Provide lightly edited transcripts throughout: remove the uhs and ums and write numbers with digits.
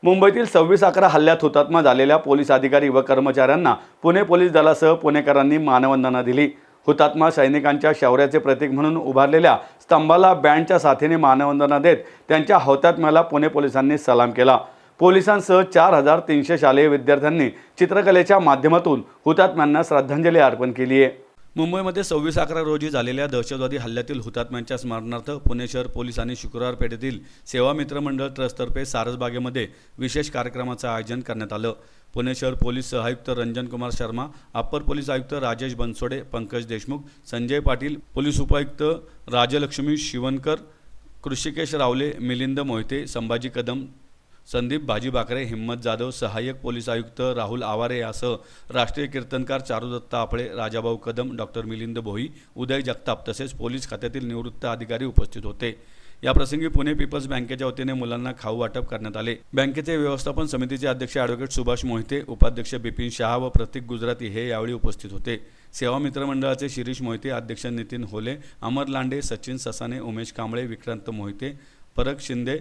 मुंबईतील 26/11 हल्ल्यात हुतात्मा झालेल्या पोलीस अधिकारी व कर्मचाऱ्यांना पुणे पोलीस दलासह पुणेकरांनी मानवंदना दिली। हुतात्मा सैनिकांच्या शौर्याचे प्रतीक म्हणून उभारलेल्या स्तंभाला बँडच्या साथीने मानवंदना देत त्यांच्या हुतात्म्याला पुणे पोलिसांनी सलाम केला। पोलिसांसह 4300 शालेय विद्यार्थ्यांनी चित्रकलेच्या माध्यमातून हुतात्म्यांना श्रद्धांजली अर्पण केली आहे। मुंबईमध्ये 26/11 रोजी झालेल्या दहशतवादी हल्ल्यातील हुतात्म्यांच्या स्मरणार्थ पुणे शहर पोलीस आणि शुक्रवार पेठेतील सेवा मित्र मंडळ ट्रस्टतर्फे सारसबागेमध्ये विशेष कार्यक्रमाचे आयोजन करण्यात आलं। पुणे शहर पोलीस सहआयुक्त रंजन कुमार शर्मा, अप्पर पोलीस आयुक्त राजेश बनसोडे, पंकज देशमुख, संजय पाटील, पोलीस उपायुक्त राजलक्ष्मी शिवनकर, कृषिकेश रावले, मिलिंद मोहिते, संभाजी कदम, संदीप भाजी बाकरे, हिम्मत जाधव, सहाय्यक पोलीस आयुक्त राहुल आवारे यासह राष्ट्रीय कीर्तनकार चारुदत्त आपळे, राजाभाऊ कदम, डॉक्टर मिलिंद भोई, उदय जगताप तसेच पोलीस खात्यातील निवृत्त अधिकारी उपस्थित होते। याप्रसंगी पुणे पीपल्स बँकेच्या वतीने मुलांना खाऊ वाटप करण्यात आले। बँकेचे व्यवस्थापन समितीचे अध्यक्ष ॲडव्होकेट सुभाष मोहिते, उपाध्यक्ष बिपिन शहा व प्रतीक गुजराती हे यावेळी उपस्थित होते। सेवा मित्र मंडळाचे शिरीष मोहिते, अध्यक्ष नितीन होले, अमर लांडे, सचिन ससाने, उमेश कांबळे, विक्रांत मोहिते, परग शिंदे,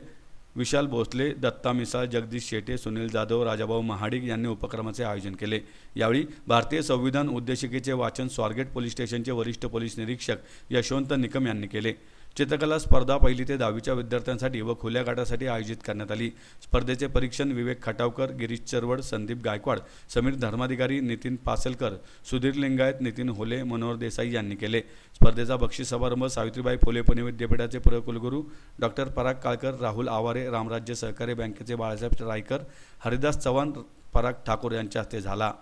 विशाल भोसले, दत्ता मिसाळ, जगदीश शेटे, सुनील जाधव, राजाभाऊ महाडिक यांनी उपक्रमाचे आयोजन केले। यावेळी भारतीय संविधान उद्देशिकेचे वाचन स्वारगेट पोलीस स्टेशनचे वरिष्ठ पोलीस निरीक्षक यशवंत निकम यांनी केले। चित्रकला स्पर्धा 1ली ते 10वीच्या विद्यार्थ्यांसाठी व खुल्या गटासाठी आयोजित करण्यात आली। स्पर्धेचे परीक्षण विवेक खटावकर, गिरीश चरवड, संदीप गायकवाड, समीर धर्माधिकारी, नितीन पासलकर, सुधीर लिंगायत, नितीन होले, मनोहर देसाई यांनी केले। स्पर्धेचा बक्षीस समारंभ सावित्रीबाई फुले पुणे विद्यापीठाचे कुलगुरू डॉक्टर पराग काळकर, राहुल आवारे, रामराज्य सहकारी बँकेचे बाळासाहेब रायकर, हरिदास चव्हाण, पराग ठाकूर यांच्या हस्ते झाला।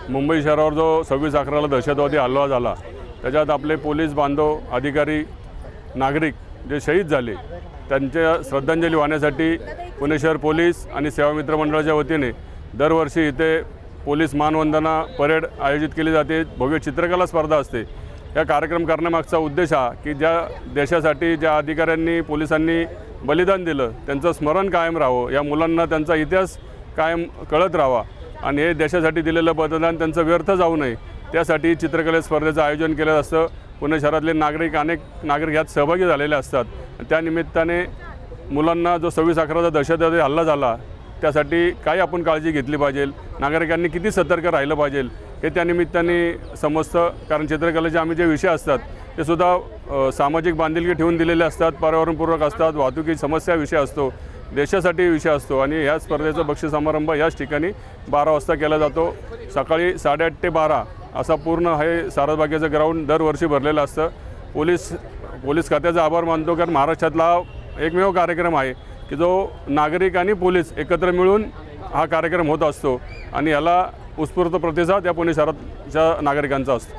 मुंबई शहरावर जो 26/11ला दहशतवादी हल्ला झाला त्याच्यात आपले पोलीस बांधव, अधिकारी, नागरिक जे शहीद झाले त्यांच्या श्रद्धांजली वाहण्यासाठी पुणे शहर पोलीस आणि सेवा मित्र मंडळाच्या वतीने दरवर्षी इथे पोलीस मानवंदना परेड आयोजित केली जाते। भव्य चित्रकला स्पर्धा असते। या कार्यक्रम करण्यामागचा उद्देश हा की ज्या देशासाठी ज्या अधिकाऱ्यांनी पोलिसांनी बलिदान दिलं त्यांचं स्मरण कायम राहावं, या मुलांना त्यांचा इतिहास कायम कळत राहावा आणि हे देशासाठी दिलेलं बलिदान त्यांचं व्यर्थ जाऊ नये त्यासाठी चित्रकला स्पर्धेचं आयोजन केलं असतं। पुणे शहरातले अनेक नागरिक यात सहभागी झालेले असतात। त्या निमित्ताने मुलांना जो 26/11चा दहशतवादी हल्ला झाला त्यासाठी काय आपण काळजी घेतली पाहिजे, नागरिकांनी किती सतर्क राहिलं पाहिजे हे त्या निमित्ताने समजतं। कारण चित्रकलेचे आम्ही जे विषय असतात ते सुद्धा सामाजिक बांधिलकी ठेवून दिलेले असतात, पर्यावरणपूरक असतात, वाहतुकी समस्या विषय असतो, देशासाठी विषय असतो आणि ह्या स्पर्धेचा बक्षीस समारंभ याच ठिकाणी 12 वाजता केला जातो। सकाळी 8:30 ते 12 असा पूर्ण हे सारसबागेचं ग्राउंड दरवर्षी भरलेलं असतं। पोलीस खात्याचा आभार मानतो कारण महाराष्ट्रातला एकमेव कार्यक्रम आहे की जो नागरिक आणि पोलीस एकत्र मिळून हा कार्यक्रम होत असतो आणि याला उत्स्फूर्त प्रतिसाद या पुणे शहराच्या नागरिकांचा असतो।